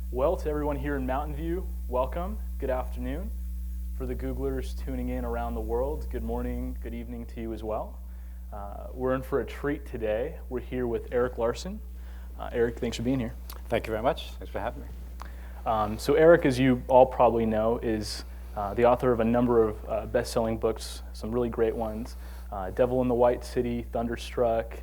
Well, to everyone here in Mountain View, welcome. Good afternoon. For the Googlers tuning in around the world, good morning, good evening to you as well. We're in for a treat today. We're here with Erik Larson. Erik, thanks for being here. Thank you very much. Thanks for having me. So Erik, as you all probably know, is the author of a number of best-selling books, some really great ones. Devil in the White City, Thunderstruck,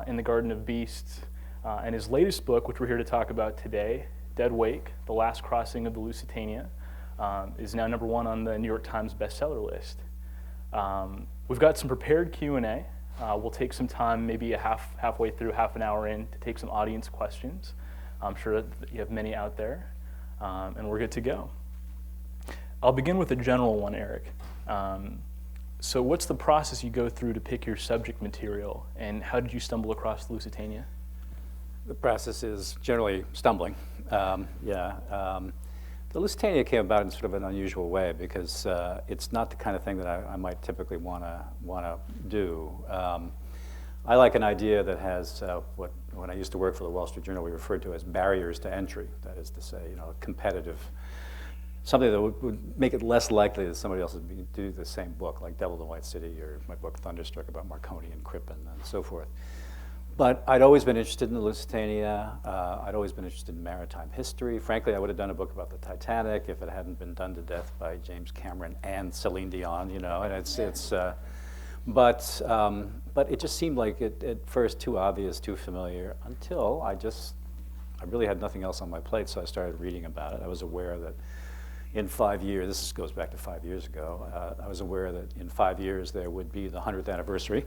In the Garden of Beasts, and his latest book, which we're here to talk about today, Dead Wake, The Last Crossing of the Lusitania, is now #1 on the New York Times bestseller list. We've got some prepared Q&A. We'll take some time, maybe halfway through, half an hour in, to take some audience questions. I'm sure that you have many out there, and we're good to go. I'll begin with a general one, Erik. So what's the process you go through to pick your subject material, and how did you stumble across the Lusitania? The process is generally stumbling. The Lusitania came about in sort of an unusual way because it's not the kind of thing that I might typically want to do. I like an idea that has when I used to work for the Wall Street Journal, we referred to as barriers to entry. That is to say, competitive, something that would make it less likely that somebody else would do the same book, like Devil in the White City or my book Thunderstruck about Marconi and Crippen and so forth. But I'd always been interested in the Lusitania. I'd always been interested in maritime history. Frankly, I would have done a book about the Titanic if it hadn't been done to death by James Cameron and Celine Dion, And but it just seemed like at first too obvious, too familiar, until I really had nothing else on my plate, so I started reading about it. I was aware that in 5 years, this goes back to 5 years ago, I was aware that in 5 years there would be the 100th anniversary.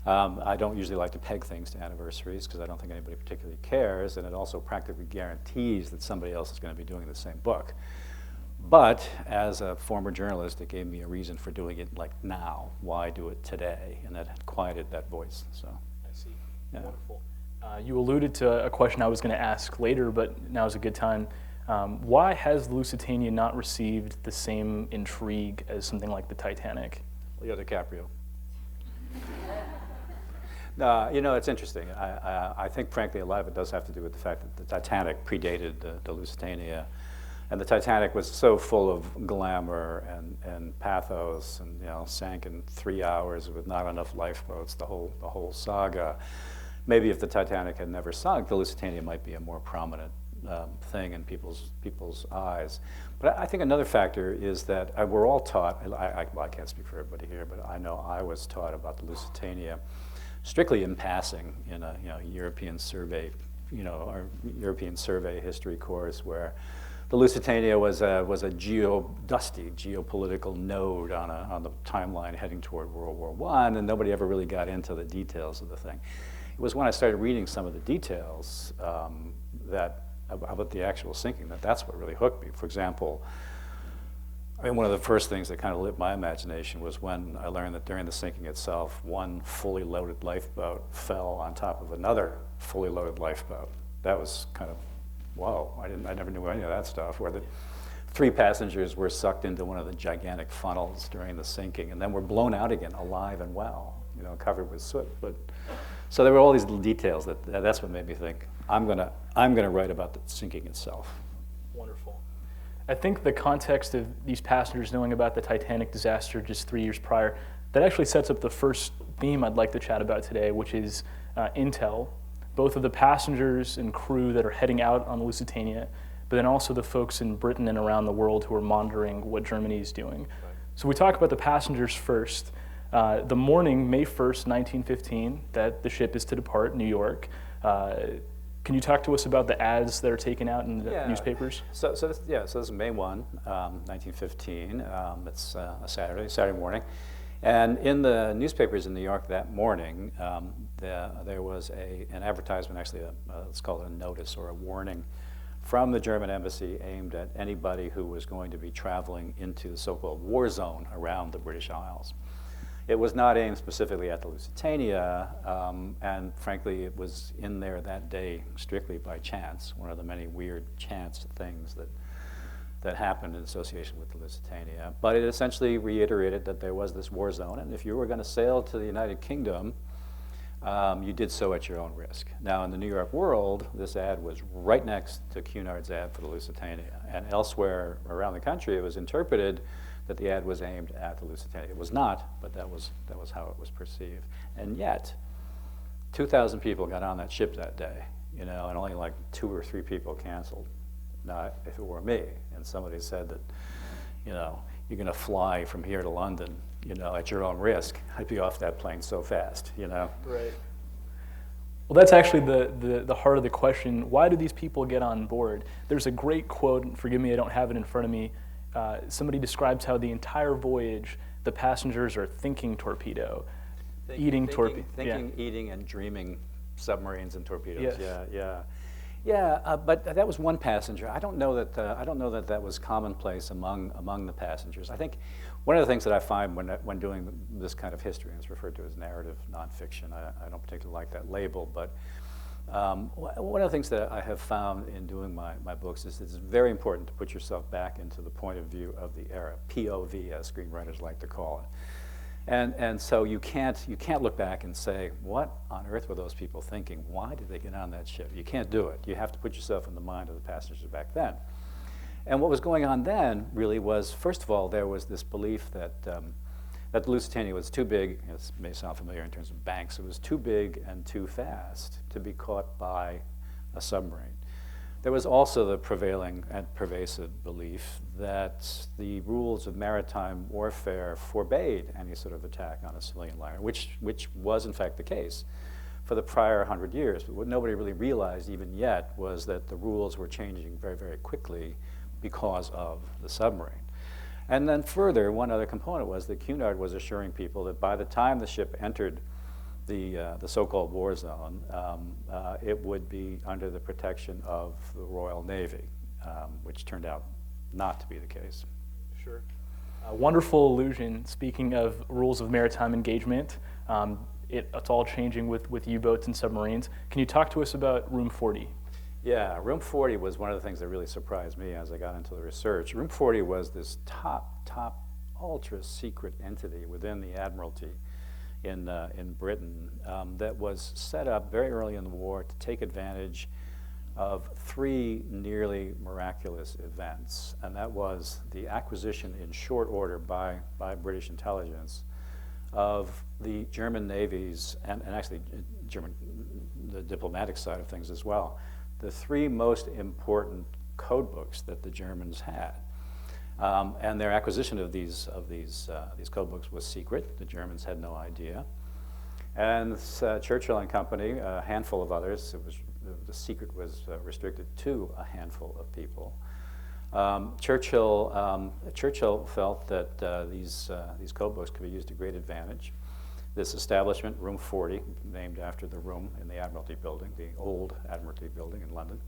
I don't usually like to peg things to anniversaries because I don't think anybody particularly cares, and it also practically guarantees that somebody else is going to be doing the same book. But as a former journalist, it gave me a reason for doing it like now. Why do it today? And that quieted that voice. So I see. Yeah. Wonderful. You alluded to a question I was going to ask later, but now is a good time. Why has the Lusitania not received the same intrigue as something like the Titanic? Leo DiCaprio. It's interesting. I think, frankly, a lot of it does have to do with the fact that the Titanic predated the Lusitania. And the Titanic was so full of glamour and pathos and, sank in 3 hours with not enough lifeboats, the whole saga. Maybe if the Titanic had never sunk, the Lusitania might be a more prominent thing in people's eyes. But I think another factor is that we're all taught, I can't speak for everybody here, but I know I was taught about the Lusitania strictly in passing in a European survey, our European survey history course, where the Lusitania was a dusty geopolitical node on the timeline heading toward World War I, and nobody ever really got into the details of the thing. It was when I started reading some of the details about the actual sinking that's what really hooked me. For example, one of the first things that kind of lit my imagination was when I learned that during the sinking itself, one fully loaded lifeboat fell on top of another fully loaded lifeboat. That was kind of, whoa, I never knew any of that stuff, where the 3 passengers were sucked into one of the gigantic funnels during the sinking and then were blown out again alive and well, covered with soot. So there were all these little details that's what made me think, I'm gonna write about the sinking itself. Wonderful. I think the context of these passengers knowing about the Titanic disaster just 3 years prior, that actually sets up the first theme I'd like to chat about today, which is intel, both of the passengers and crew that are heading out on the Lusitania, but then also the folks in Britain and around the world who are monitoring what Germany is doing. Right. So we talk about the passengers first. The morning, May 1st, 1915, that the ship is to depart New York. Can you talk to us about the ads that are taken out in the newspapers? So this is May 1, 1915. It's a Saturday morning. And in the newspapers in New York that morning, there was an advertisement, actually, let's call it a notice or a warning, from the German embassy aimed at anybody who was going to be traveling into the so-called war zone around the British Isles. It was not aimed specifically at the Lusitania, and frankly, it was in there that day strictly by chance, one of the many weird chance things that happened in association with the Lusitania. But it essentially reiterated that there was this war zone, and if you were going to sail to the United Kingdom, you did so at your own risk. Now, in the New York World, this ad was right next to Cunard's ad for the Lusitania. And elsewhere around the country, it was interpreted that the ad was aimed at the Lusitania. It was not, but that was how it was perceived. And yet, 2,000 people got on that ship that day, you know, and only like 2 or 3 people canceled. Now, if it were me, and somebody said that, you know, you're going to fly from here to London, you know, at your own risk, I'd be off that plane so fast, you know. Right. Well, that's actually the heart of the question. Why do these people get on board? There's a great quote, and forgive me, I don't have it in front of me. Somebody describes how the entire voyage, the passengers are thinking torpedo, eating, eating, and dreaming submarines and torpedoes. Yes. But that was one passenger. I don't know that that was commonplace among the passengers. I think one of the things that I find when doing this kind of history, and it's referred to as narrative nonfiction. I don't particularly like that label, but one of the things that I have found in doing my books is it's very important to put yourself back into the point of view of the era, POV, as screenwriters like to call it. And so you can't look back and say, what on earth were those people thinking? Why did they get on that ship? You can't do it. You have to put yourself in the mind of the passengers back then. And what was going on then really was, first of all, there was this belief that the Lusitania was too big. It may sound familiar in terms of banks. It was too big and too fast to be caught by a submarine. There was also the prevailing and pervasive belief that the rules of maritime warfare forbade any sort of attack on a civilian liner, which was in fact the case for the prior 100 years. But what nobody really realized even yet was that the rules were changing very, very quickly because of the submarine. And then further, one other component was that Cunard was assuring people that by the time the ship entered the so-called war zone, it would be under the protection of the Royal Navy, which turned out not to be the case. Sure. Wonderful allusion. Speaking of rules of maritime engagement, it's all changing with U-boats and submarines. Can you talk to us about Room 40? Yeah, Room 40 was one of the things that really surprised me as I got into the research. Room 40 was this top ultra secret entity within the Admiralty in Britain that was set up very early in the war to take advantage of 3 nearly miraculous events, and that was the acquisition in short order by British intelligence of the German navies and actually the diplomatic side of things as well, the 3 most important code books that the Germans had. And their acquisition of these code books was secret. The Germans had no idea. And Churchill and company, a handful of others, the secret was restricted to a handful of people. Churchill felt that these code books could be used to great advantage. This establishment, Room 40, named after the room in the Admiralty building, the old Admiralty building in London,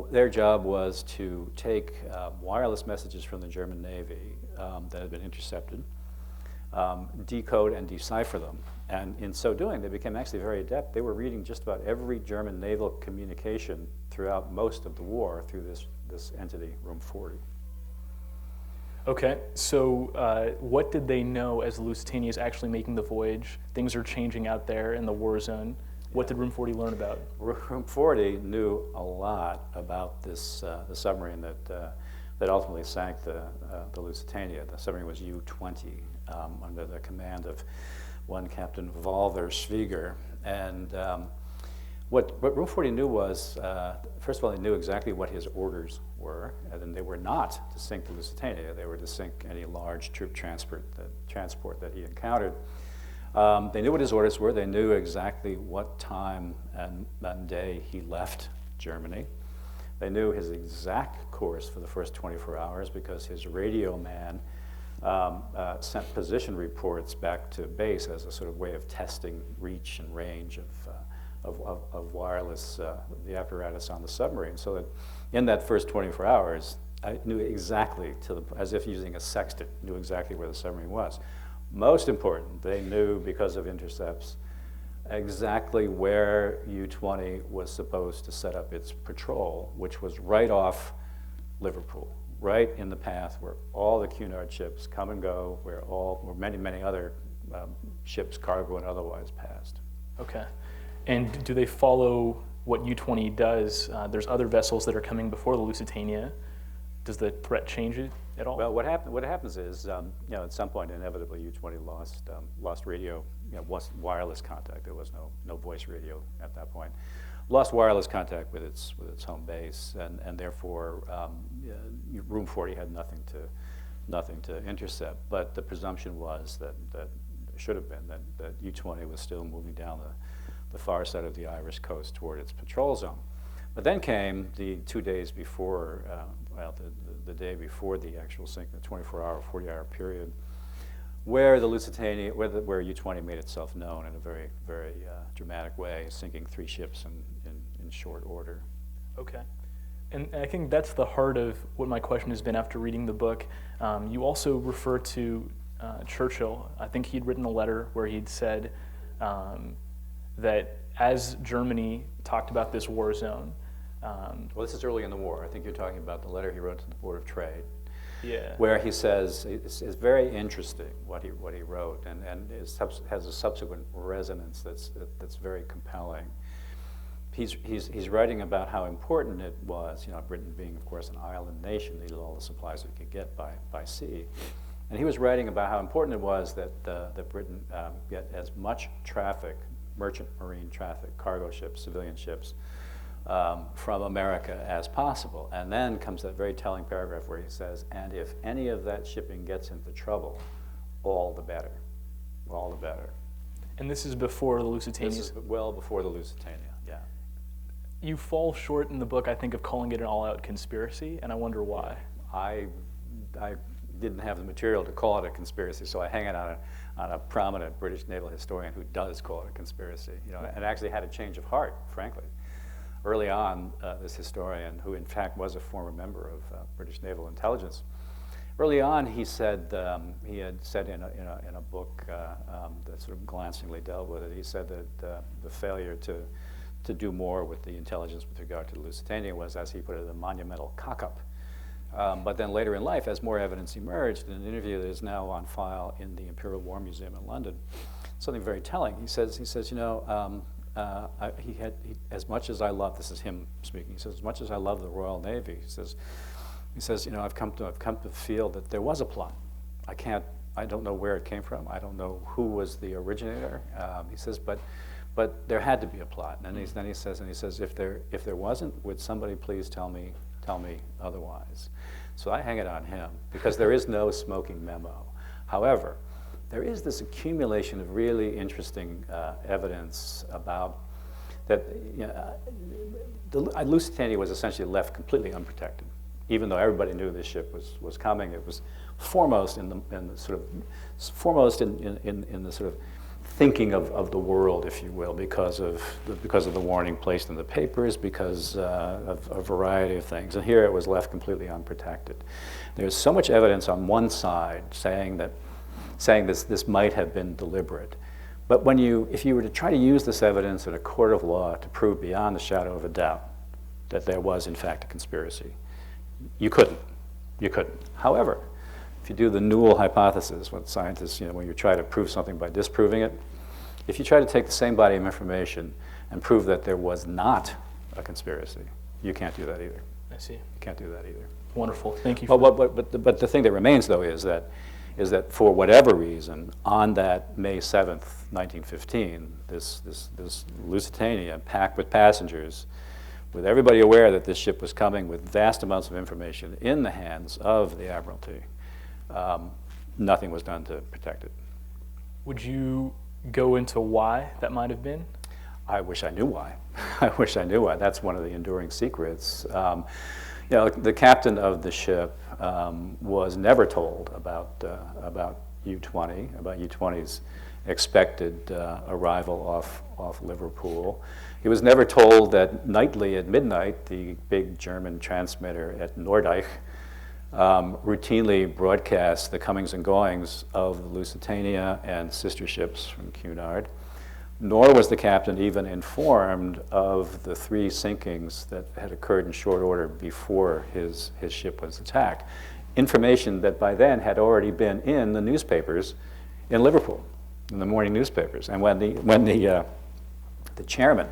their job was to take wireless messages from the German Navy that had been intercepted, decode and decipher them. And in so doing, they became actually very adept. They were reading just about every German naval communication throughout most of the war through this entity, Room 40. Okay, so what did they know as the Lusitania is actually making the voyage? Things are changing out there in the war zone. What did Room 40 learn about? Room 40 knew a lot about this the submarine that ultimately sank the Lusitania. The submarine was U-20 under the command of one Captain Walter Schwieger. And what Room 40 knew was, first of all, they knew exactly what his orders were, and they were not to sink the Lusitania. They were to sink any large troop transport that he encountered. They knew what his orders were. They knew exactly what time and day he left Germany. They knew his exact course for the first 24 hours because his radio man sent position reports back to base as a sort of way of testing reach and range of wireless, the apparatus on the submarine. So that in that first 24 hours, I knew exactly, as if using a sextant, knew exactly where the submarine was. Most important, they knew, because of intercepts, exactly where U-20 was supposed to set up its patrol, which was right off Liverpool, right in the path where all the Cunard ships come and go, where many, many other ships, cargo and otherwise, passed. Okay. And do they follow what U-20 does? There's other vessels that are coming before the Lusitania. Does the threat change it at all? Well, what happens is, at some point, inevitably, U-20 lost radio, wireless contact. There was no voice radio at that point. Lost wireless contact with its home base, and therefore, Room 40 had nothing to intercept. But the presumption was that should have been that U-20 was still moving down the far side of the Irish coast toward its patrol zone. But then came the 2 days before, the day before the actual sinking, the 24-hour, 40-hour period, where the Lusitania, where U-20 made itself known in a very, very dramatic way, sinking 3 ships in short order. Okay. And I think that's the heart of what my question has been after reading the book. You also refer to Churchill. I think he'd written a letter where he'd said that as Germany talked about this war zone. Well, this is early in the war. I think you're talking about the letter he wrote to the Board of Trade. Yeah. Where he says, it's very interesting what he wrote, and has a subsequent resonance that's very compelling. He's writing about how important it was, Britain being, of course, an island nation, needed all the supplies it could get by sea. And he was writing about how important it was that Britain get as much traffic, merchant marine traffic, cargo ships, civilian ships, from America as possible. And then comes that very telling paragraph where he says, and if any of that shipping gets into trouble, all the better, all the better. And this is before the Lusitania? This is well before the Lusitania, yeah. You fall short in the book, I think, of calling it an all-out conspiracy, and I wonder why. I didn't have the material to call it a conspiracy, so I hang it on a prominent British naval historian who does call it a conspiracy, and actually had a change of heart, frankly. Early on, this historian, who in fact was a former member of British naval intelligence, early on he said, he had said in a book that sort of glancingly dealt with it, he said that the failure to do more with the intelligence with regard to the Lusitania was, as he put it, a monumental cock-up. But then later in life, as more evidence emerged, in an interview that is now on file in the Imperial War Museum in London, something very telling. He says, as much as I love, this is him speaking, he says, as much as I love the Royal Navy, he says, I've come to feel that there was a plot. I don't know where it came from. I don't know who was the originator. He says, but there had to be a plot. And then he says, if there wasn't, would somebody please tell me otherwise? So I hang it on him because there is no smoking memo. However, there is this accumulation of really interesting evidence about that. The Lusitania was essentially left completely unprotected, even though everybody knew this ship was coming. It was foremost in the sort of thinking of the world, if you will, because of the warning placed in the papers, because of a variety of things. And here it was left completely unprotected. There's so much evidence on one side saying this might have been deliberate. But if you were to try to use this evidence in a court of law to prove beyond the shadow of a doubt that there was in fact a conspiracy, you couldn't. However, if you do the Newell hypothesis, what scientists, when you try to prove something by disproving it, if you try to take the same body of information and prove that there was not a conspiracy, you can't do that either. I see. You can't do that either. Wonderful. Thank you. But the thing that remains, though, is that for whatever reason, on that May 7th, 1915, this Lusitania, packed with passengers, with everybody aware that this ship was coming, with vast amounts of information in the hands of the Admiralty, nothing was done to protect it. Would you go into why that might have been? I wish I knew why. I wish I knew why. That's one of the enduring secrets. The captain of the ship was never told about U-20, about U-20's expected arrival off Liverpool. He was never told that nightly at midnight, the big German transmitter at Nordeich routinely broadcast the comings and goings of the Lusitania and sister ships from Cunard. Nor was the captain even informed of the 3 sinkings that had occurred in short order before his ship was attacked. Information that by then had already been in the newspapers in Liverpool, in the morning newspapers. And when the the chairman,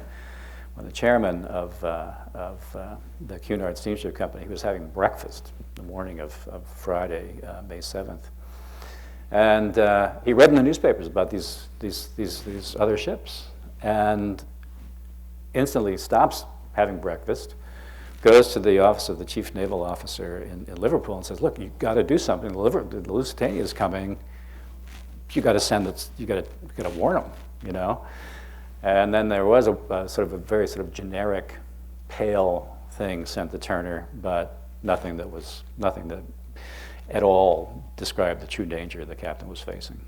of the Cunard Steamship Company, he was having breakfast the morning of Friday, May 7th. And he read in the newspapers about these other ships, and instantly stops having breakfast, goes to the office of the chief naval officer in Liverpool and says, "Look, you've got to do something. The Lusitania is coming. You got to send it. You got to warn them, you know." And then there was a very sort of generic, pale thing sent to Turner, but nothing that at all described the true danger the captain was facing.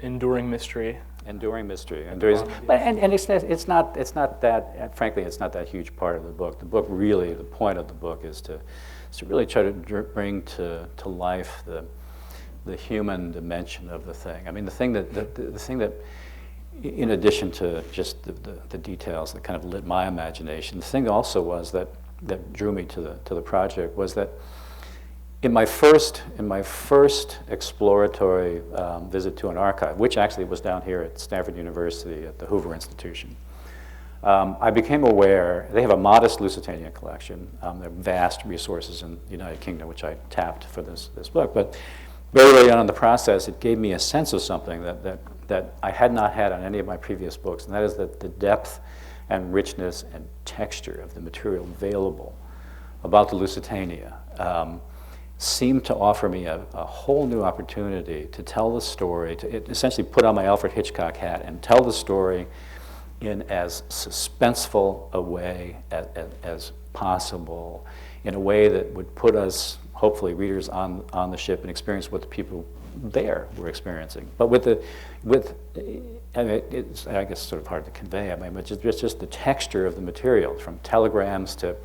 Enduring mystery. Enduring mystery. But it's not that, frankly, it's not that huge part of the book. The book really, the point of the book is to really try to bring to life the human dimension of the thing. I mean, the thing that, in addition to just the details that kind of lit my imagination, the thing also was that drew me to the project was that in my first exploratory visit to an archive, which actually was down here at Stanford University at the Hoover Institution, I became aware, they have a modest Lusitania collection. There are vast resources in the United Kingdom, which I tapped for this book. But very early on in the process, it gave me a sense of something that I had not had on any of my previous books, and that is that the depth and richness and texture of the material available about the Lusitania seemed to offer me a whole new opportunity to tell the story, to essentially put on my Alfred Hitchcock hat and tell the story in as suspenseful a way as possible, in a way that would put us, hopefully, readers on the ship and experience what the people there were experiencing. But it's, I guess, sort of hard to convey. I mean, but just the texture of the material, from telegrams to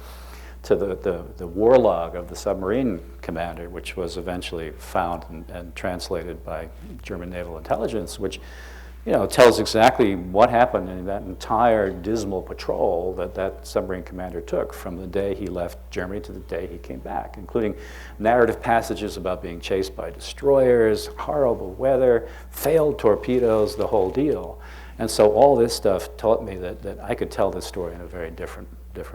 the war log of the submarine commander, which was eventually found and translated by German naval intelligence, which tells exactly what happened in that entire dismal patrol that submarine commander took from the day he left Germany to the day he came back, including narrative passages about being chased by destroyers, horrible weather, failed torpedoes, the whole deal. And so all this stuff taught me that I could tell this story in a very different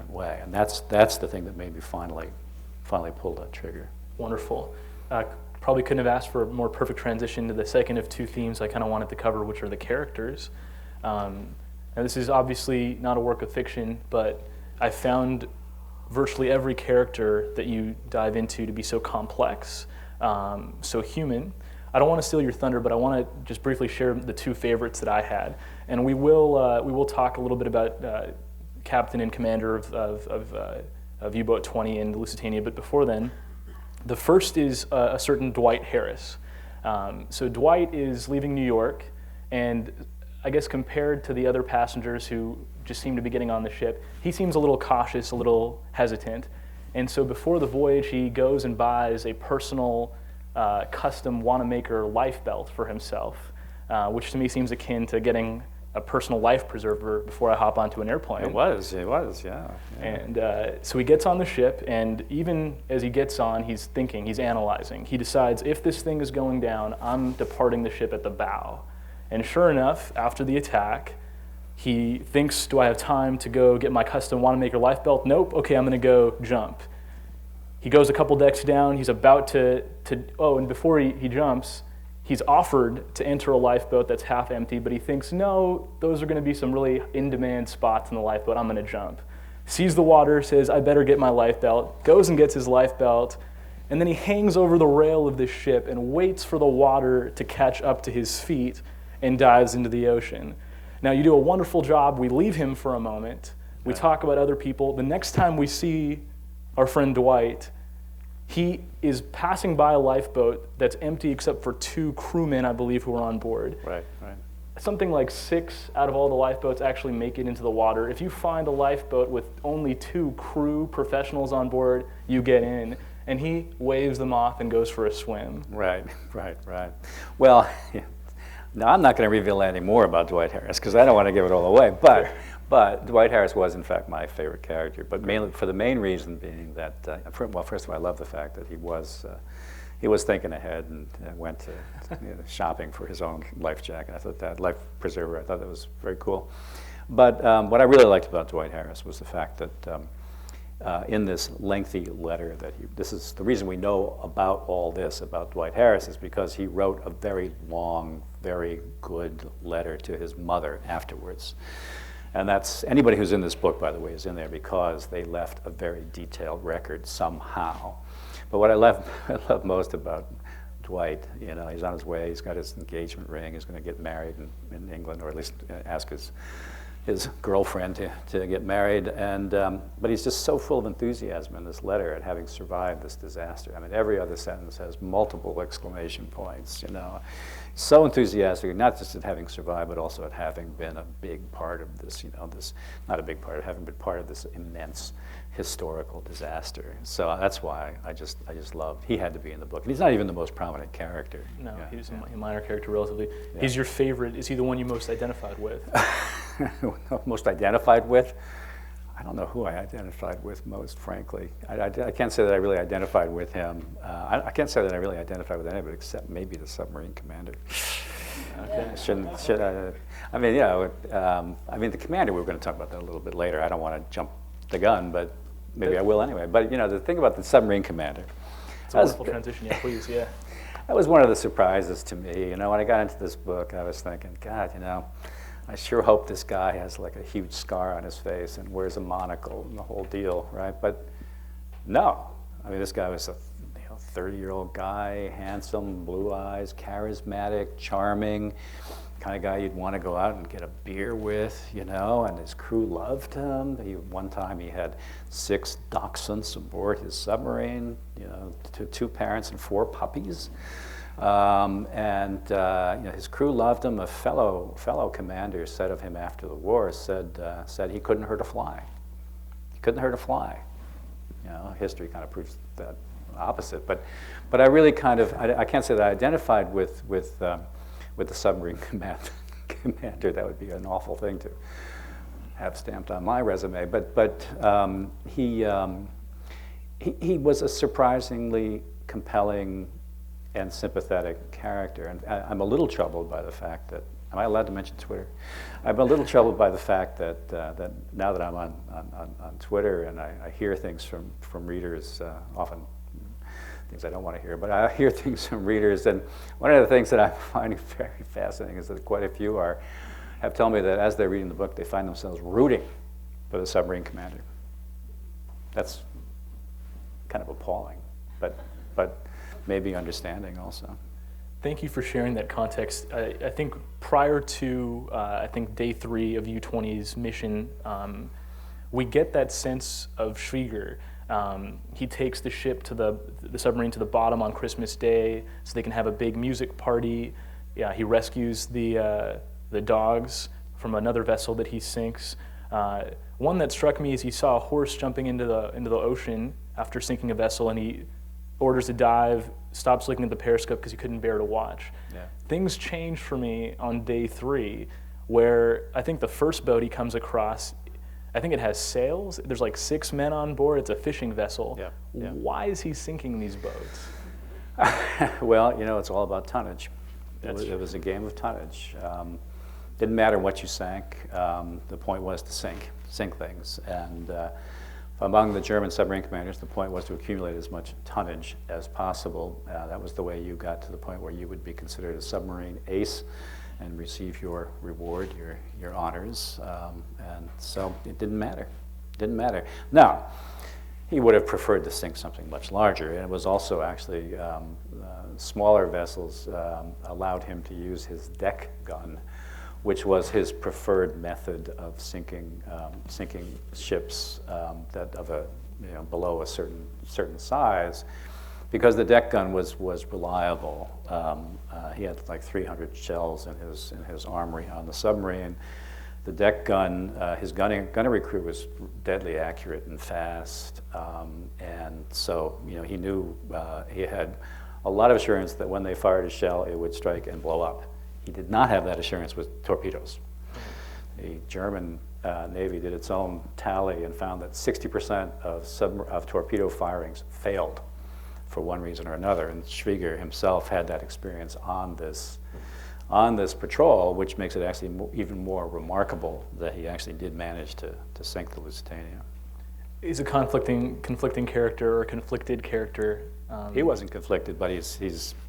way, and that's the thing that made me finally pull that trigger. Wonderful. Probably couldn't have asked for a more perfect transition to the second of two themes I kind of wanted to cover, which are the characters. Now this is obviously not a work of fiction, but I found virtually every character that you dive into to be so complex, so human. I don't want to steal your thunder, but I want to just briefly share the two favorites that I had, and we will talk a little bit about captain and commander of U-Boat 20 and Lusitania, but before then, the first is a certain Dwight Harris. So Dwight is leaving New York, and I guess compared to the other passengers who just seem to be getting on the ship, he seems a little cautious, a little hesitant. And so before the voyage, he goes and buys a personal custom Wanamaker life belt for himself, which to me seems akin to getting a personal life preserver before I hop onto an airplane. It was, yeah. And so he gets on the ship, and even as he gets on, he's thinking, he's analyzing. He decides, if this thing is going down, I'm departing the ship at the bow. And sure enough, after the attack, he thinks, do I have time to go get my custom Wanamaker life belt? Nope, okay, I'm gonna go jump. He goes a couple decks down, he's about to and before he jumps, he's offered to enter a lifeboat that's half empty, but he thinks, no, those are going to be some really in-demand spots in the lifeboat, I'm going to jump. Sees the water, says, I better get my life belt, goes and gets his life belt, and then he hangs over the rail of this ship and waits for the water to catch up to his feet and dives into the ocean. Now, you do a wonderful job. We leave him for a moment. We talk about other people. The next time we see our friend Dwight, he is passing by a lifeboat that's empty except for two crewmen, I believe, who are on board. Right. Something like 6 out of all the lifeboats actually make it into the water. If you find a lifeboat with only 2 crew professionals on board, you get in. And he waves them off and goes for a swim. Right. Well, now I'm not going to reveal any more about Dwight Harris because I don't want to give it all away. But Dwight Harris was, in fact, my favorite character, but mainly for the main reason being that, well, first of all, I love the fact that he was thinking ahead and went to shopping for his own life jacket. I thought that life preserver. I thought that was very cool. But what I really liked about Dwight Harris was the fact that in this lengthy letter that this is the reason we know about all this about Dwight Harris is because he wrote a very long, very good letter to his mother afterwards. And that's, anybody who's in this book, by the way, is in there because they left a very detailed record somehow. But what I love most about Dwight, you know, he's on his way, he's got his engagement ring, he's going to get married in England, or at least ask his girlfriend to get married, and but he's just so full of enthusiasm in this letter at having survived this disaster. I mean, every other sentence has multiple exclamation points, you know. So enthusiastic, not just at having survived, but also at having been a big part of this, you know, this, not a big part, of having been part of this immense historical disaster. So that's why I just love, he had to be in the book. And he's not even the most prominent character. No, yeah, he's a minor character relatively. Yeah. He's your favorite, is he the one you most identified with? Most identified with? I don't know who I identified with most, frankly. I can't say that I really identified with him. I can't say that I really identified with anybody except maybe the submarine commander. Okay. I mean, you know, I mean, the commander, we were going to talk about that a little bit later. I don't want to jump the gun, but maybe I will anyway. But, you know, the thing about the submarine commander. It's a wonderful transition, yeah, please, yeah. That was one of the surprises to me. You know, when I got into this book, I was thinking, God, you know, I sure hope this guy has like a huge scar on his face and wears a monocle and the whole deal, right? But no, I mean, this guy was a 30-year-old guy, handsome, blue eyes, charismatic, charming, kind of guy you'd want to go out and get a beer with, you know, and his crew loved him. One time he had 6 dachshunds aboard his submarine, you know, 2 parents and 4 puppies. You know, his crew loved him. A fellow commander said of him after the war, said he couldn't hurt a fly. He couldn't hurt a fly. You know, history kind of proves that opposite. But I really kind of, I can't say that I identified with the submarine commander. That would be an awful thing to have stamped on my resume. But he was a surprisingly compelling and sympathetic character. And I'm a little troubled by the fact that, am I allowed to mention Twitter? I'm a little troubled by the fact that that now that I'm on Twitter and I hear things from readers, often things I don't want to hear, but I hear things from readers, and one of the things that I'm finding very fascinating is that quite a few have told me that as they're reading the book, they find themselves rooting for the submarine commander. That's kind of appalling, but maybe understanding also. Thank you for sharing that context. I think prior to, I think day 3 of U-20's mission, we get that sense of Schwieger. He takes the ship to the submarine to the bottom on Christmas Day so they can have a big music party. Yeah, he rescues the dogs from another vessel that he sinks. One that struck me is he saw a horse jumping into the ocean after sinking a vessel, and he orders a dive, stops looking at the periscope because he couldn't bear to watch. Yeah. Things changed for me on day 3, where I think the first boat he comes across, I think it has sails. There's like 6 men on board. It's a fishing vessel. Yeah. Yeah. Why is he sinking these boats? Well, you know, it's all about tonnage. It was a game of tonnage. Didn't matter what you sank. The point was to sink things. And among the German submarine commanders, the point was to accumulate as much tonnage as possible. That was the way you got to the point where you would be considered a submarine ace and receive your reward, your honors. And so it didn't matter. Didn't matter. Now, he would have preferred to sink something much larger. And it was also actually smaller vessels allowed him to use his deck gun, which was his preferred method of sinking ships that of a below a certain size, because the deck gun was reliable. He had like 300 shells in his armory on the submarine. The deck gun, his gunnery crew was deadly accurate and fast, and so he knew he had a lot of assurance that when they fired a shell, it would strike and blow up. He did not have that assurance with torpedoes. The German Navy did its own tally and found that 60% of torpedo firings failed for one reason or another, and Schwieger himself had that experience on this on this patrol, which makes it actually even more remarkable that he actually did manage to sink the Lusitania. He's a conflicting character, or conflicted character. He wasn't conflicted, but he's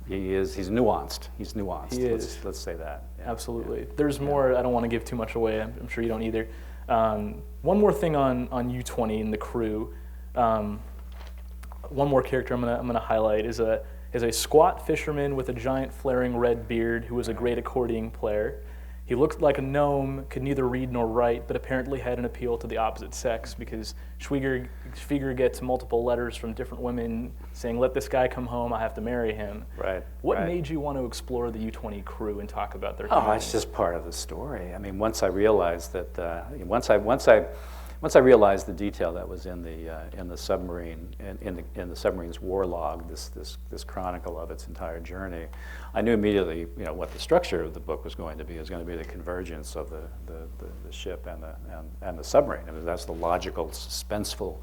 nuanced. He's nuanced. He is. Let's say that. Yeah. Absolutely. Yeah. There's more. I don't want to give too much away. I'm sure you don't either. One more thing on U-20 and the crew. One more character I'm gonna highlight is a squat fisherman with a giant flaring red beard who was a great accordion player. He looked like a gnome, could neither read nor write, but apparently had an appeal to the opposite sex because Schwieger gets multiple letters from different women saying, "Let this guy come home, I have to marry him." Right. What made you want to explore the U-20 crew and talk about their? Oh, it's just part of the story. I mean, once I realized that, once I realized the detail that was in the submarine, in the submarine's war log, this chronicle of its entire journey, I knew immediately, what the structure of the book was going to be. It was going to be the convergence of the ship and the submarine. I mean, that's the logical, suspenseful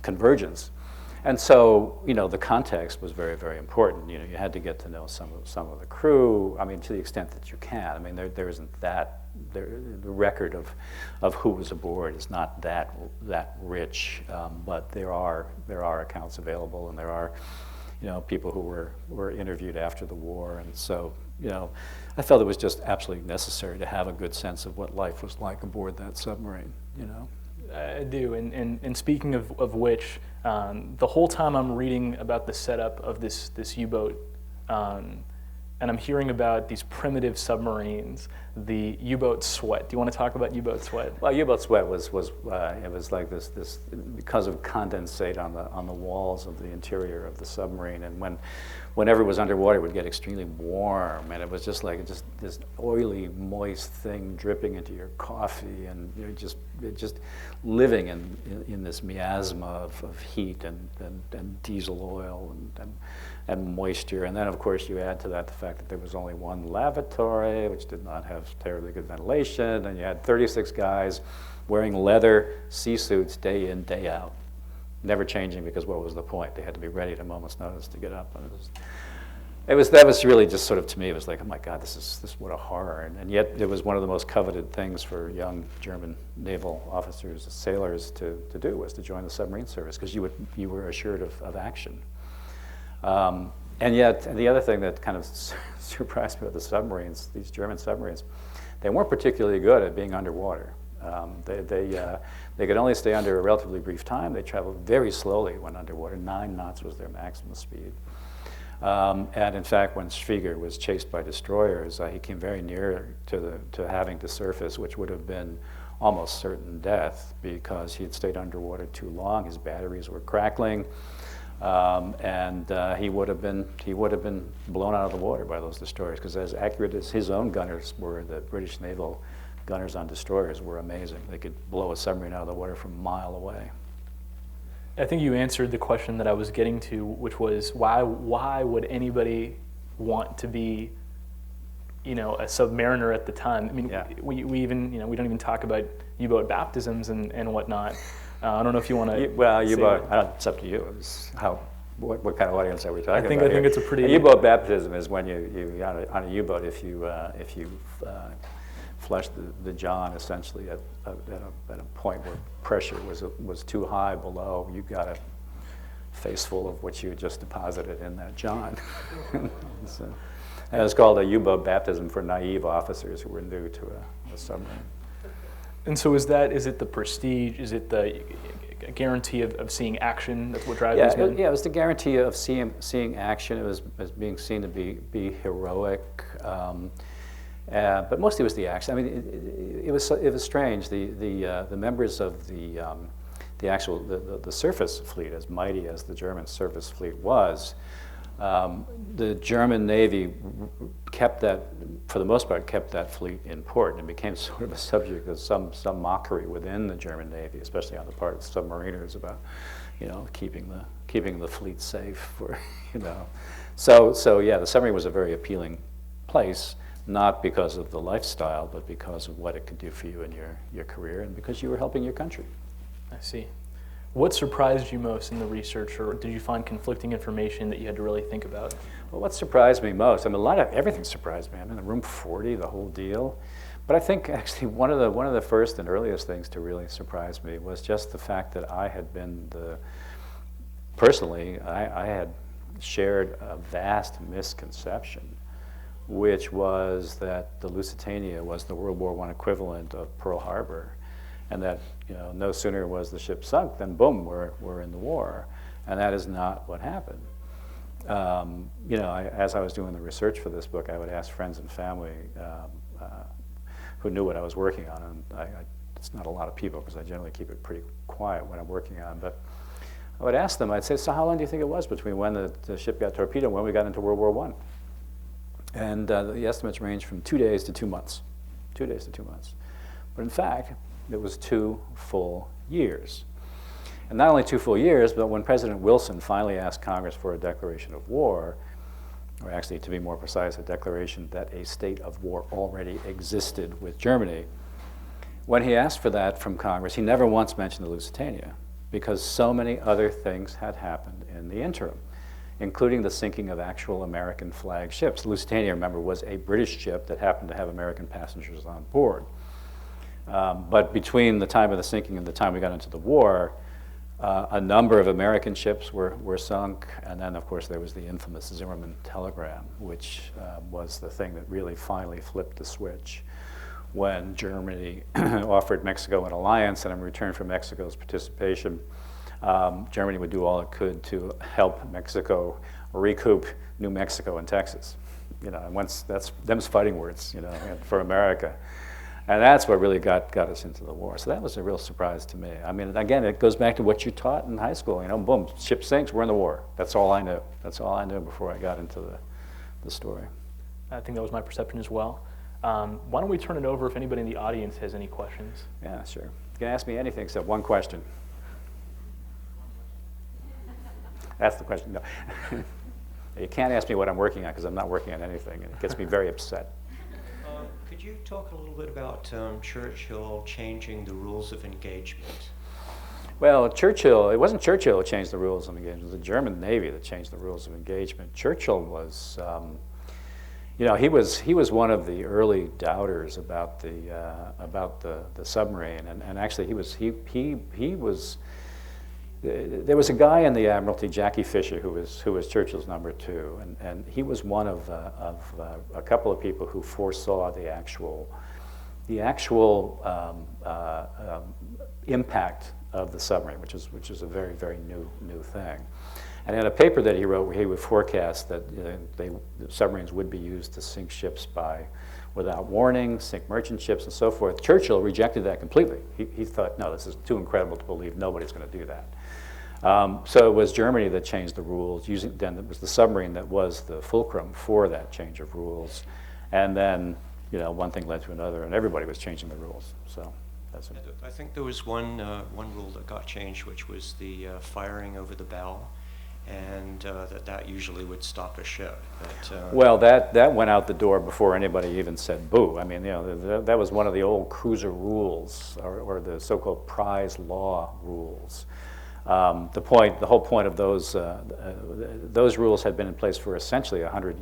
convergence. And so, the context was very, very important. You had to get to know some of the crew. I mean, to the extent that you can. I mean, there isn't that. The record of who was aboard is not that rich, but there are accounts available, and there are, people who were interviewed after the war, and so, I felt it was just absolutely necessary to have a good sense of what life was like aboard that submarine. I do, and speaking of which, the whole time I'm reading about the setup of this U-boat, and I'm hearing about these primitive submarines, the U-boat sweat. Do you want to talk about U-boat sweat? Well, U-boat sweat was it was like this because of condensate on the walls of the interior of the submarine, and whenever it was underwater, it would get extremely warm, and it was just like this oily, moist thing dripping into your coffee, and you're just living in this miasma of heat and diesel oil and moisture. And then, of course, you add to that the fact that there was only one lavatory, which did not have terribly good ventilation, and you had 36 guys wearing leather sea suits day in, day out, never changing, because what was the point? They had to be ready at a moment's notice to get up. And that was really just sort of, to me, it was like, oh my God, this is what a horror. And yet it was one of the most coveted things for young German naval officers, sailors to do, was to join the submarine service, because you were assured of action. And yet, the other thing that kind of surprised me about the submarines, these German submarines, they weren't particularly good at being underwater. They could only stay under a relatively brief time. They traveled very slowly when underwater. 9 knots was their maximum speed. And in fact, when Schwieger was chased by destroyers, he came very near to having to surface, which would have been almost certain death, because he had stayed underwater too long. His batteries were crackling. And he would have been blown out of the water by those destroyers, because as accurate as his own gunners were, the British naval gunners on destroyers were amazing. They could blow a submarine out of the water from a mile away. I think you answered the question that I was getting to, which was why would anybody want to be, a submariner at the time? I mean, we don't even talk about U-boat baptisms and whatnot. I don't know if you want to. U-boat. It's up to you. What kind of audience are we talking about? I think it's a pretty. U-boat baptism is when you on a U-boat, if you flush the john essentially at a point where pressure was too high below, you got a face full of what you just deposited in that john. And it's called a U-boat baptism for naive officers who were new to a submarine. And so is it the prestige? Is it the guarantee of seeing action? That's what drives these men? Yeah, it was the guarantee of seeing action. It was as being seen to be heroic, but mostly it was the action. I mean, it was strange. The members of the surface fleet, as mighty as the German surface fleet was, the German Navy kept that, for the most part, kept that fleet in port, and became sort of a subject of some mockery within the German Navy, especially on the part of submariners, about keeping the fleet safe. For so yeah, the submarine was a very appealing place, not because of the lifestyle, but because of what it could do for you in your career, and because you were helping your country. I see. What surprised you most in the research, or did you find conflicting information that you had to really think about? Well, what surprised me most, I mean, everything surprised me. I'm in the room 40, the whole deal. But I think actually one of the first and earliest things to really surprise me was just the fact that I had been personally, I had shared a vast misconception, which was that the Lusitania was the World War I equivalent of Pearl Harbor, and that no sooner was the ship sunk than boom, we're in the war, and that is not what happened. As I was doing the research for this book, I would ask friends and family who knew what I was working on, and it's not a lot of people because I generally keep it pretty quiet when I'm working on, but I would ask them, I'd say, so how long do you think it was between when the ship got torpedoed and when we got into World War I? And the estimates range from 2 days to 2 months. 2 days to 2 months. But in fact, it was 2 full years. And not only 2 full years, but when President Wilson finally asked Congress for a declaration of war, or actually to be more precise, a declaration that a state of war already existed with Germany, when he asked for that from Congress, he never once mentioned the Lusitania, because so many other things had happened in the interim, including the sinking of actual American flag ships. The Lusitania, remember, was a British ship that happened to have American passengers on board. But between the time of the sinking and the time we got into the war, a number of American ships were sunk, and then, of course, there was the infamous Zimmerman telegram, which was the thing that really finally flipped the switch when Germany offered Mexico an alliance, and in return for Mexico's participation, Germany would do all it could to help Mexico recoup New Mexico and Texas. And once that's them's fighting words, for America. And that's what really got us into the war. So that was a real surprise to me. I mean, again, it goes back to what you taught in high school. Boom, ship sinks, we're in the war. That's all I knew. That's all I knew before I got into the story. I think that was my perception as well. Why don't we turn it over if anybody in the audience has any questions? Yeah, sure. You can ask me anything except one question. That's the question. No. You can't ask me what I'm working on because I'm not working on anything, and it gets me very upset. Could you talk a little bit about Churchill changing the rules of engagement? Well, Churchill, it wasn't Churchill who changed the rules of engagement. It was the German Navy that changed the rules of engagement. Churchill was, he was one of the early doubters about the submarine, and actually he was. There was a guy in the Admiralty, Jackie Fisher, who was Churchill's number 2, and he was one of a couple of people who foresaw the actual impact of the submarine, which is a very, very new thing. And in a paper that he wrote, where he would forecast that submarines would be used to sink ships without warning, sink merchant ships, and so forth. Churchill rejected that completely. He thought, no, this is too incredible to believe. Nobody's going to do that. So it was Germany that changed the rules. Then it was the submarine that was the fulcrum for that change of rules. And then, one thing led to another, and everybody was changing the rules. So that's it. I think there was one rule that got changed, which was the firing over the bow, and that usually would stop a ship. But, well, that went out the door before anybody even said boo. I mean, that was one of the old cruiser rules, or the so-called prize law rules. The whole point of those rules had been in place for essentially 100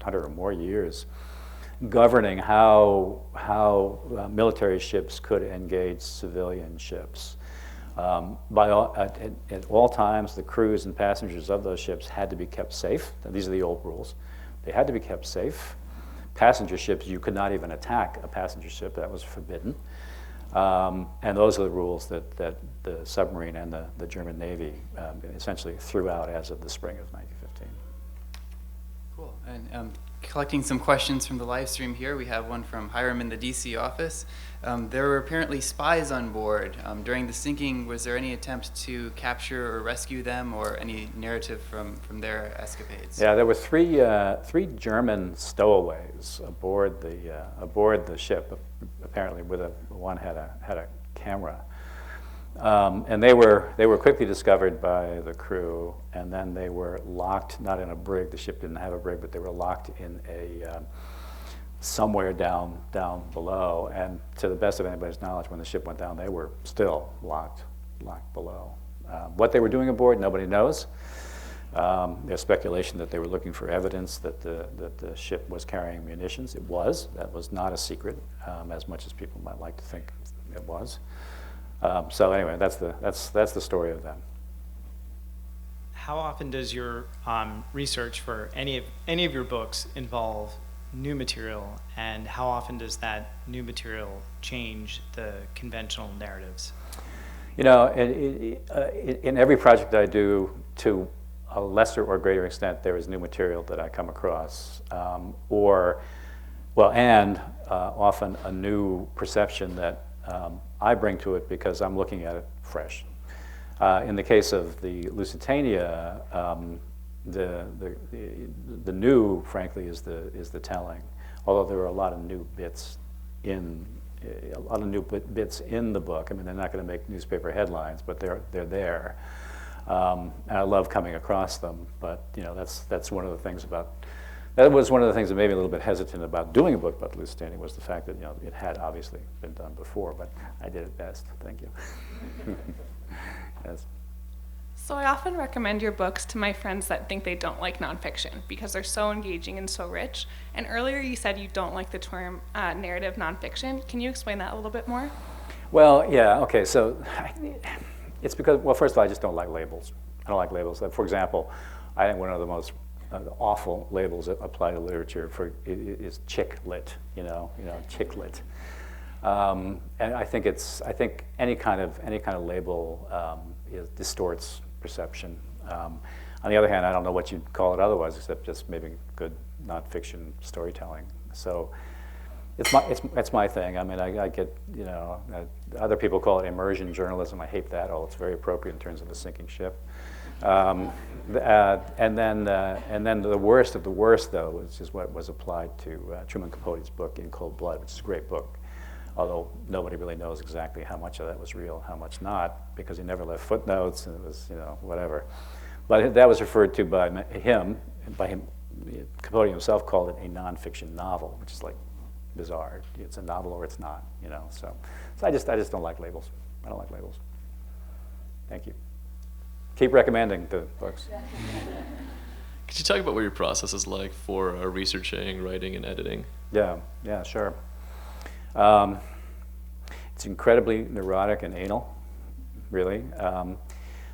or more years, governing how military ships could engage civilian ships. At all times, the crews and passengers of those ships had to be kept safe. These are the old rules. They had to be kept safe. Passenger ships, you could not even attack a passenger ship. That was forbidden. And those are the rules that the submarine and the German Navy essentially threw out as of the spring of 1915. Cool. And collecting some questions from the live stream here, we have one from Hiram in the DC office. There were apparently spies on board. During the sinking, was there any attempt to capture or rescue them, or any narrative from their escapades? Yeah, there were three German stowaways aboard the ship. Apparently, one had a camera, and they were quickly discovered by the crew, and then they were locked, not in a brig. The ship didn't have a brig, but they were locked in a somewhere down below. And to the best of anybody's knowledge, when the ship went down, they were still locked locked below. What they were doing aboard, nobody knows. There's speculation that they were looking for evidence that the ship was carrying munitions. It was. That was not a secret, as much as people might like to think it was. So anyway, that's the story of them. How often does your research for any of your books involve new material, and how often does that new material change the conventional narratives? You know, in every project I do, to a lesser or greater extent, there is new material that I come across, and often a new perception that I bring to it because I'm looking at it fresh. In the case of the Lusitania, the new, frankly, is the telling. Although there are a lot of new bits in the book. I mean, they're not going to make newspaper headlines, but they're there. And I love coming across them. But you know, that's one of the things about. That was one of the things that made me a little bit hesitant about doing a book about the Lusitania, was the fact that, you know, it had obviously been done before, but I did it best. Thank you. Yes. So I often recommend your books to my friends that think they don't like nonfiction because they're so engaging and so rich. And earlier you said you don't like the term narrative nonfiction. Can you explain that a little bit more? Well, yeah, okay, so it's because, well, first of all, I just don't like labels. I don't like labels. For example, I think one of the most awful labels that apply to literature is chick lit, you know, chick lit. And I think any kind of label distorts perception. On the other hand, I don't know what you'd call it otherwise, except just maybe good nonfiction storytelling. So it's my thing. I mean, I get, you know, other people call it immersion journalism. I hate that. It's very appropriate in terms of a sinking ship. And then the worst of the worst, though, which is what was applied to Truman Capote's book In Cold Blood, which is a great book. Although nobody really knows exactly how much of that was real, how much not, because he never left footnotes, and it was, you know, whatever. But that was referred to by him. Capote himself called it a nonfiction novel, which is like bizarre. It's a novel or it's not, you know. So I just don't like labels. I don't like labels. Thank you. Keep recommending the books. Could you talk about what your process is like for researching, writing, and editing? Yeah, sure. It's incredibly neurotic and anal, really. The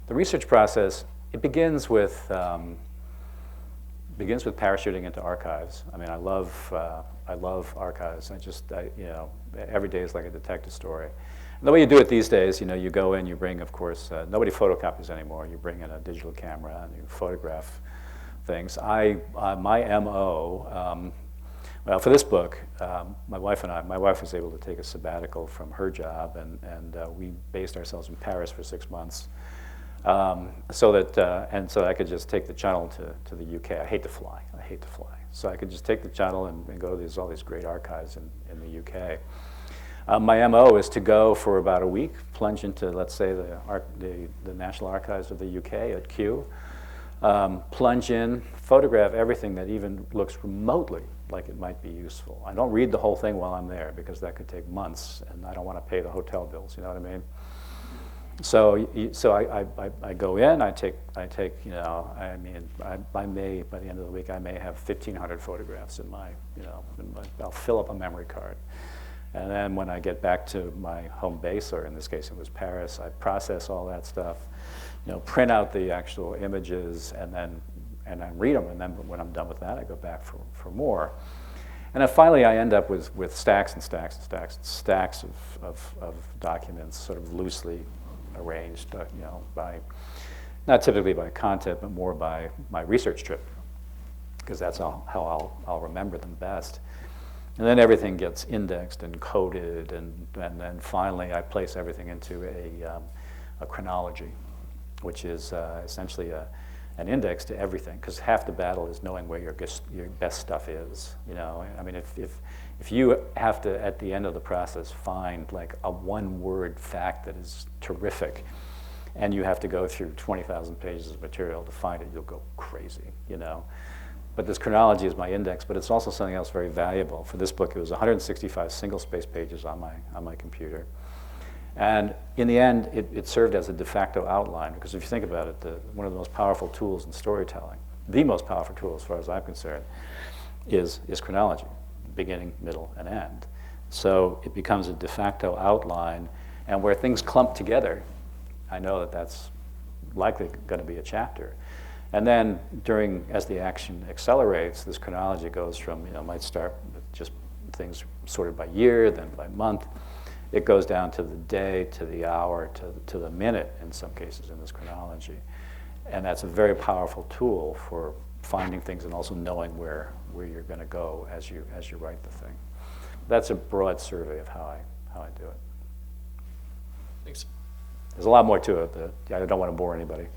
research process, it begins with parachuting into archives. I mean, I love archives. You know, every day is like a detective story. And the way you do it these days, you know, you go in, you bring, of course, nobody photocopies anymore. You bring in a digital camera and you photograph things. My MO. Well, for this book, my wife was able to take a sabbatical from her job, and we based ourselves in Paris for 6 months, so I could just take the channel to the UK. I hate to fly. So I could just take the channel and go to all these great archives in the UK. My MO is to go for about a week, plunge into, let's say, the National Archives of the UK at Kew, plunge in, photograph everything that even looks remotely like it might be useful. I don't read the whole thing while I'm there because that could take months, and I don't want to pay the hotel bills. You know what I mean? So I go in. I take. You know, I mean, I may, by the end of the week, I may have 1,500 photographs in my. You know, I'll fill up a memory card, and then when I get back to my home base, or in this case it was Paris, I process all that stuff. You know, print out the actual images, and then read them, and then when I'm done with that, I go back for more. And then finally, I end up with stacks and stacks and stacks and stacks of documents, sort of loosely arranged, you know, not typically by content, but more by my research trip, because that's how I'll remember them best. And then everything gets indexed and coded, and then finally I place everything into a chronology, which is essentially an index to everything, because half the battle is knowing where your best stuff is. You know, I mean, if you have to, at the end of the process, find like a one-word fact that is terrific, and you have to go through 20,000 pages of material to find it, you'll go crazy, you know. But this chronology is my index, but it's also something else very valuable. For this book, it was 165 single-space pages on my computer. And in the end, it served as a de facto outline, because if you think about it, one of the most powerful tools in storytelling, the most powerful tool as far as I'm concerned, is chronology, beginning, middle, and end. So it becomes a de facto outline, and where things clump together, I know that that's likely going to be a chapter. And then as the action accelerates, this chronology goes from, might start with just things sorted by year, then by month. It goes down to the day, to the hour, to the minute in some cases in this chronology. And that's a very powerful tool for finding things and also knowing where you're going to go as you write the thing. That's a broad survey of how I do it. Thanks. There's a lot more to it that I don't want to bore anybody.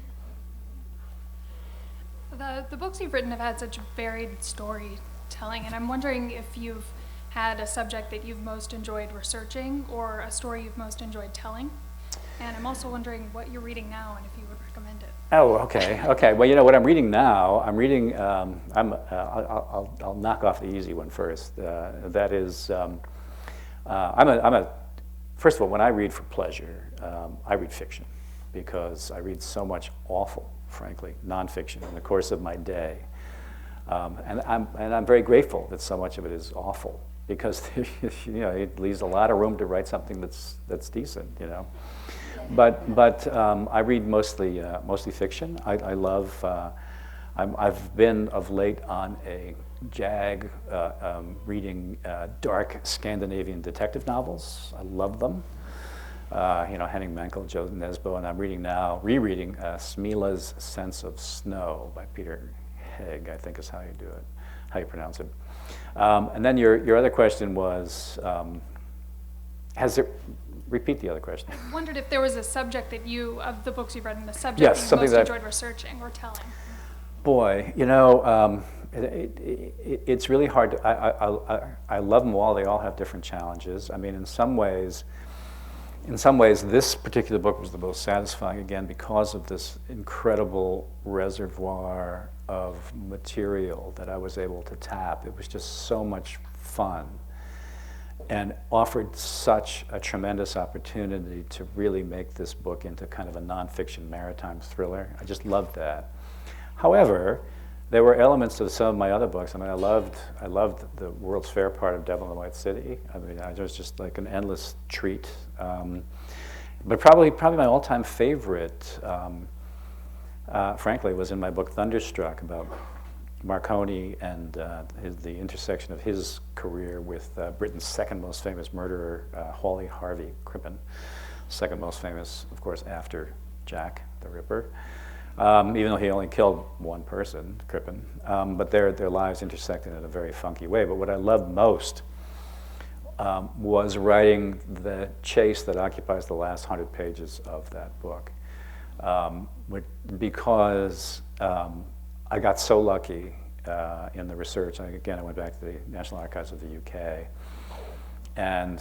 The books you've written have had such varied storytelling, and I'm wondering if you've had a subject that you've most enjoyed researching or a story you've most enjoyed telling. And I'm also wondering what you're reading now and if you would recommend it. Oh, okay. Well, what I'm reading now, I'll knock off the easy one first. That is, first of all, when I read for pleasure, I read fiction, because I read so much awful, frankly, nonfiction in the course of my day. And I'm very grateful that so much of it is awful, because it leaves a lot of room to write something that's decent, But I read mostly fiction. I love. I've been of late on a jag reading dark Scandinavian detective novels. I love them. Henning Mankell, Joe Nesbo, and I'm rereading Smila's Sense of Snow by Peter Hegg, I think is how you pronounce it. And then your other question was, repeat the other question. I wondered if there was a subject of the books you've read, and a subject Yes, that you most enjoyed researching or telling. Boy, it's really hard. I love them all. They all have different challenges. I mean, in some ways, this particular book was the most satisfying, again, because of this incredible reservoir of material that I was able to tap. It was just so much fun and offered such a tremendous opportunity to really make this book into kind of a nonfiction maritime thriller. I just loved that. However, there were elements to some of my other books. I mean, I loved the World's Fair part of Devil in the White City. I mean, it was just like an endless treat. But probably my all-time favorite, frankly, was in my book Thunderstruck, about Marconi and the intersection of his career with Britain's second most famous murderer, Hawley Harvey Crippen, second most famous, of course, after Jack the Ripper. Even though he only killed one person, Crippen, but their lives intersected in a very funky way. But what I loved most was writing the chase that occupies the last 100 pages of that book, because I got so lucky in the research. I went back to the National Archives of the UK, and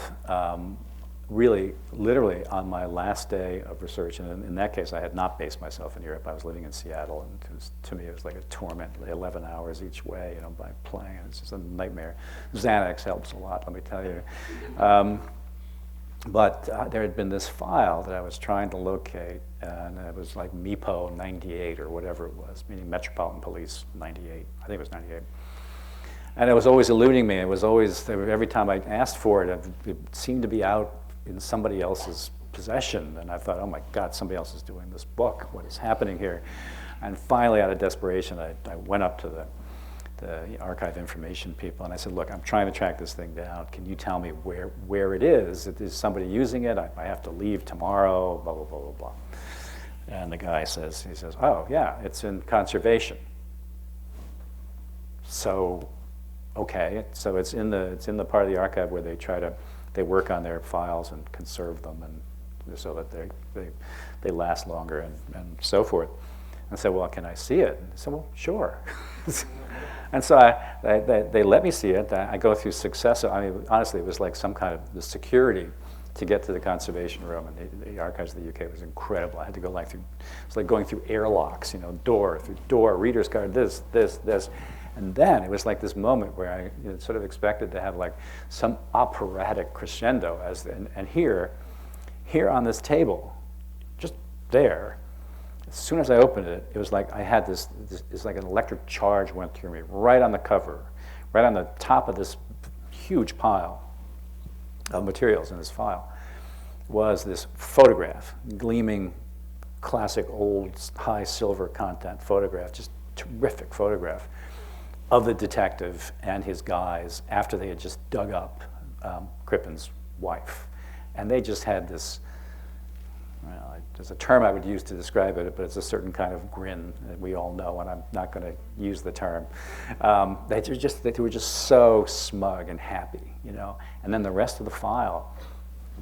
really, literally, on my last day of research, and in that case, I had not based myself in Europe. I was living in Seattle, and to me, it was like a torment, 11 hours each way, by plane. It's just a nightmare. Xanax helps a lot, let me tell you. But there had been this file that I was trying to locate, and it was like MIPO 98 or whatever it was, meaning Metropolitan Police 98. I think it was 98. And it was always eluding me. It was always, every time I asked for it, it seemed to be out in somebody else's possession. And I thought, oh my God, somebody else is doing this book. What is happening here? And finally, out of desperation, I went up to the archive information people, and I said, look, I'm trying to track this thing down. Can you tell me where it is? Is somebody using it? I have to leave tomorrow, blah, blah, blah, blah, blah. And the guy says, oh yeah, it's in conservation. So, okay, so it's in the part of the archive where they work on their files and conserve them, and so that they last longer and so forth. I said, well, can I see it? And I said, well, sure. And so they let me see it. I go through successive, I mean, honestly, it was like some kind of the security to get to the conservation room, and the archives of the UK was incredible. I had to go it's like going through airlocks, door through door, reader's card, this. And then it was like this moment where I sort of expected to have like some operatic crescendo, and here here on this table, just there, as soon as I opened it, it was like I had this it's like an electric charge went through me, right on the cover, right on the top of this huge pile of materials in this file, was this photograph, gleaming, classic old high silver content photograph, just terrific photograph of the detective and his guys after they had just dug up Crippen's wife. And they just had this, well, there's a term I would use to describe it, but it's a certain kind of grin that we all know, and I'm not going to use the term. They were just so smug and happy, you know. And then the rest of the file,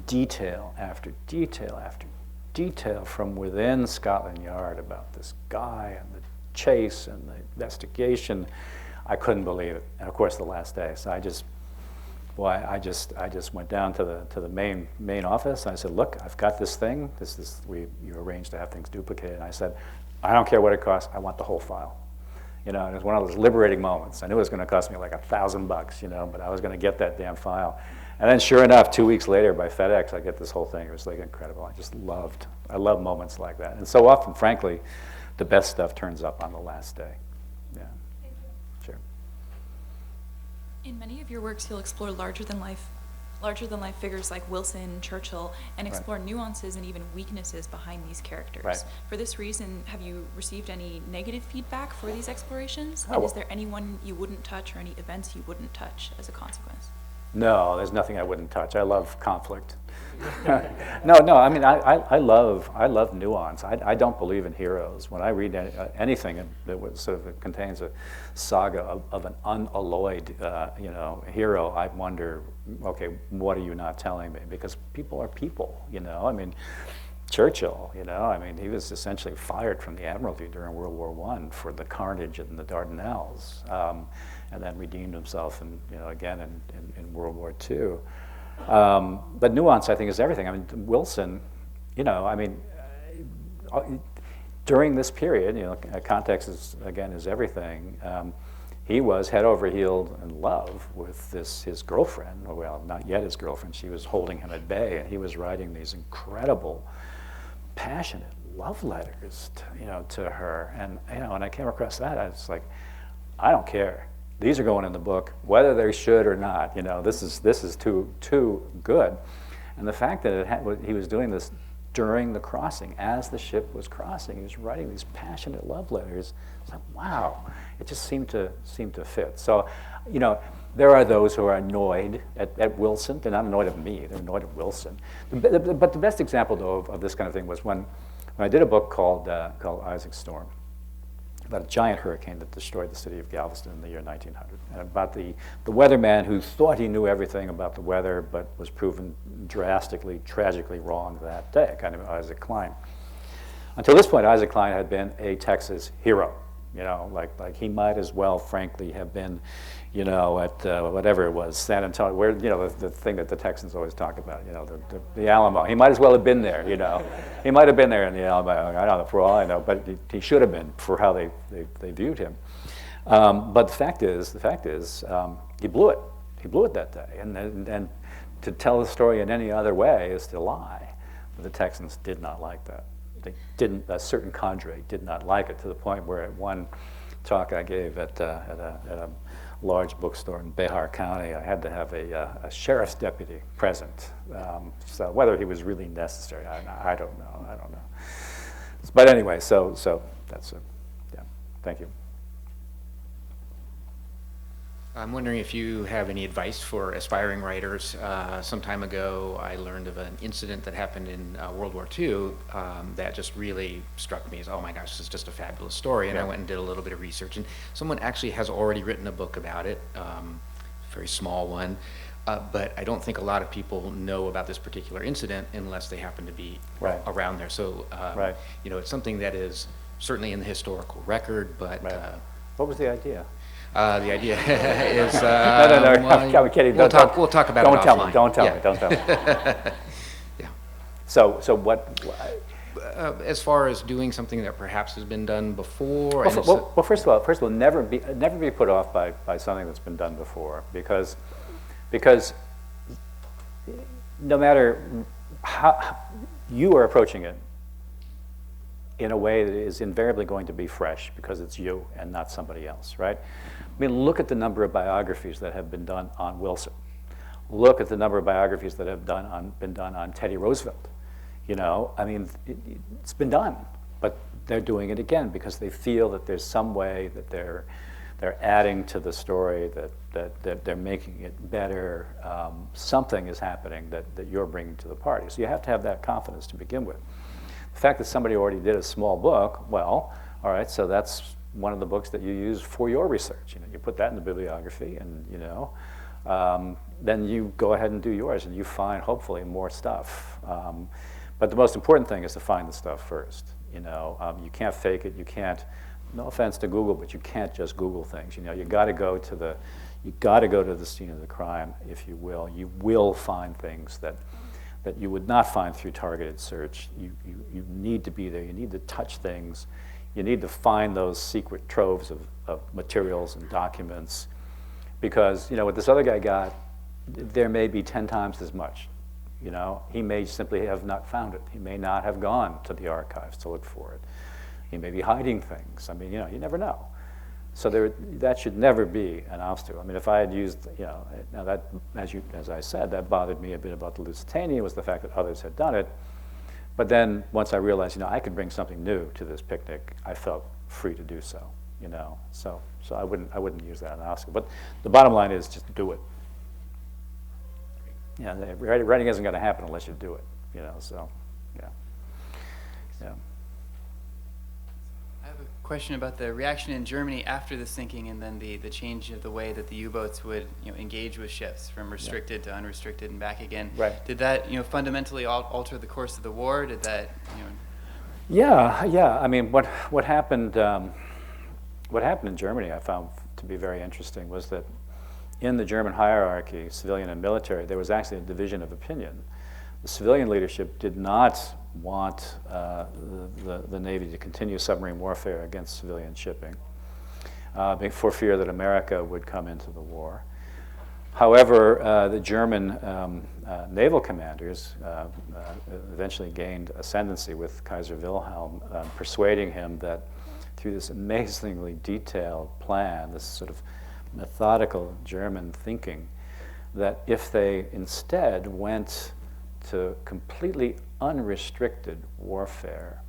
detail after detail after detail from within Scotland Yard about this guy and the chase and the investigation. I couldn't believe it. And of course, the last day. So I just went down to the main office. And I said, "Look, I've got this thing. You arranged to have things duplicated." And I said, "I don't care what it costs. I want the whole file." You know, and it was one of those liberating moments. I knew it was going to cost me like $1,000, you know, but I was going to get that damn file. And then, sure enough, 2 weeks later, by FedEx, I get this whole thing. It was like incredible. I love moments like that. And so often, frankly, the best stuff turns up on the last day. Yeah. Sure. In many of your works, you'll explore larger than life figures like Wilson, Churchill, and explore nuances and even weaknesses behind these characters. Right. For this reason, have you received any negative feedback for these explorations? Oh, And well. is there anyone you wouldn't touch or any events you wouldn't touch as a consequence? No, there's nothing I wouldn't touch. I love conflict. No. I mean, I love nuance. I don't believe in heroes. When I read anything that sort of contains a saga of an unalloyed, hero, I wonder, okay, what are you not telling me? Because people are people, you know. I mean, Churchill, you know, I mean, he was essentially fired from the Admiralty during World War I for the carnage in the Dardanelles, and then redeemed himself, again in World War II. But nuance, I think, is everything. I mean, Wilson, you know, I mean, during this period, you know, context is everything. He was head over heels in love with his girlfriend. Well, not yet his girlfriend. She was holding him at bay, and he was writing these incredible, passionate love letters, to her. And when I came across that, I was like, I don't care. These are going in the book, whether they should or not. You know, this is too good. And the fact that he was doing this during the crossing, as the ship was crossing, he was writing these passionate love letters. It's like, wow, it just seemed to fit. So, there are those who are annoyed at Wilson. They're not annoyed at me. They're annoyed at Wilson. But the best example, though, of this kind of thing was when I did a book called Isaac Storm, about a giant hurricane that destroyed the city of Galveston in the year 1900, and about the weatherman who thought he knew everything about the weather, but was proven drastically, tragically wrong that day, a kind of Isaac Klein. Until this point, Isaac Klein had been a Texas hero. Like he might as well, frankly, have been, at whatever it was, San Antonio, where, the thing that the Texans always talk about, the Alamo. He might as well have been there, He might have been there in the Alamo, I don't know, for all I know, but he should have been for how they viewed him. But the fact is, he blew it. He blew it that day. And to tell the story in any other way is to lie. But the Texans did not like that. A certain cadre did not like it, to the point where at one talk I gave at a large bookstore in Behar County, I had to have a sheriff's deputy present. So whether he was really necessary, I don't know. But anyway, so that's it. Yeah, thank you. I'm wondering if you have any advice for aspiring writers. Some time ago, I learned of an incident that happened in World War II that just really struck me as, oh my gosh, this is just a fabulous story. And I went and did a little bit of research. And someone actually has already written a book about it, a very small one. But I don't think a lot of people know about this particular incident unless they happen to be around there. So, it's something that is certainly in the historical record, but... What was the idea? The idea is... no, I'm kidding. We'll talk about it offline. Don't tell me. Yeah. So what... as far as doing something that perhaps has been done before... Well, first of all, never be put off by something that's been done before, because no matter you are approaching it in a way that is invariably going to be fresh because it's you and not somebody else, right? I mean, look at the number of biographies that have been done on Wilson. Look at the number of biographies that have been done on Teddy Roosevelt. You know, I mean, it's been done, but they're doing it again because they feel that there's some way that they're adding to the story, that they're making it better. Something is happening that you're bringing to the party. So you have to have that confidence to begin with. The fact that somebody already did a small book, well, all right, so that's one of the books that you use for your research. You know, you put that in the bibliography, and you know, then you go ahead and do yours, and you find hopefully more stuff. But the most important thing is to find the stuff first. You know, you can't fake it. You can't. No offense to Google, but you can't just Google things. You know, you got to go to the scene of the crime, if you will. You will find things that you would not find through targeted search. You need to be there. You need to touch things. You need to find those secret troves of materials and documents, because you know what this other guy got, there may be 10 times as much. You know, he may simply have not found it. He may not have gone to the archives to look for it. He may be hiding things. I mean, you know, you never know. So that should never be an obstacle. I mean, if I had used, you know, now that, as I said, that bothered me a bit about the Lusitania, was the fact that others had done it. But then once I realized, you know, I could bring something new to this picnic, I felt free to do so. You know, so I wouldn't use that as an obstacle. But the bottom line is just do it. You know, writing isn't going to happen unless you do it. You know, so yeah. I have a question about the reaction in Germany after the sinking, and then the change of the way that the U-boats would, you know, engage with ships from restricted to unrestricted and back again. Right. Did that, you know, fundamentally alter the course of the war? Did that, you know? Yeah. I mean, what happened in Germany, I found to be very interesting, was that in the German hierarchy, civilian and military, there was actually a division of opinion. The civilian leadership did not want the Navy to continue submarine warfare against civilian shipping for fear that America would come into the war. However, the German naval commanders eventually gained ascendancy with Kaiser Wilhelm, persuading him that through this amazingly detailed plan, this sort of methodical German thinking, that if they instead went to completely unrestricted warfare,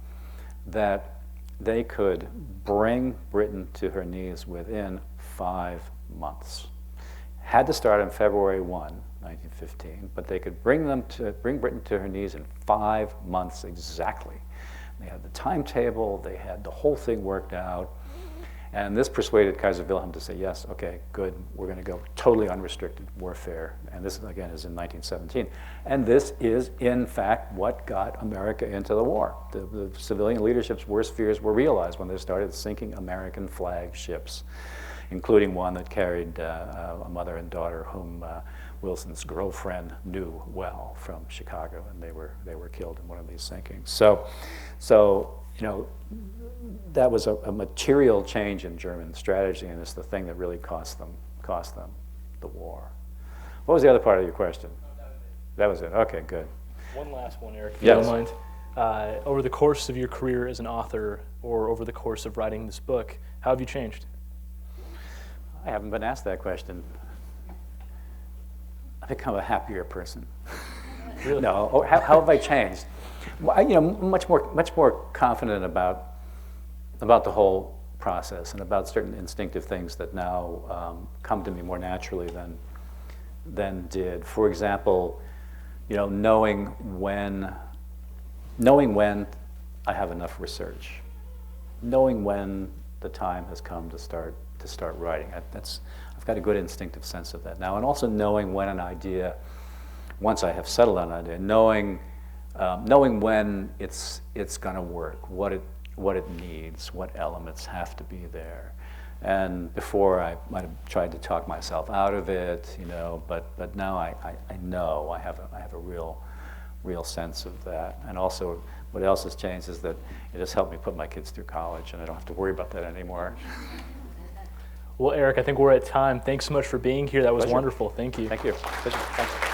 that they could bring Britain to her knees within 5 months. Had to start on February 1, 1915, but they could bring Britain to her knees in 5 months exactly. They had the timetable, they had the whole thing worked out. And this persuaded Kaiser Wilhelm to say, yes, okay, good, we're going to go totally unrestricted warfare. And this, again, is in 1917. And this is, in fact, what got America into the war. The civilian leadership's worst fears were realized when they started sinking American flag ships, including one that carried a mother and daughter whom Wilson's girlfriend knew well from Chicago, and they were killed in one of these sinkings. So you know, that was a material change in German strategy, and it's the thing that really cost them the war. What was the other part of your question? That was it. Okay, good. One last one, Eric, if yes. you don't mind. Over the course of your career as an author, or over the course of writing this book, how have you changed? I haven't been asked that question. I've become a happier person. Really? No. How have I changed? Well, you know, much more confident about the whole process, and about certain instinctive things that now come to me more naturally than did. For example, you know, knowing when I have enough research, knowing when the time has come to start writing. I've got a good instinctive sense of that now, and also knowing when an idea, once I have settled on an idea, knowing when it's going to work, what it needs, what elements have to be there. And before I might have tried to talk myself out of it, you know, but now I know I have a real sense of that. And also, what else has changed is that it has helped me put my kids through college, and I don't have to worry about that anymore. Well, Eric, I think we're at time. Thanks so much for being here. That was Pleasure. wonderful. Thank you. Thank you. Pleasure. Thanks.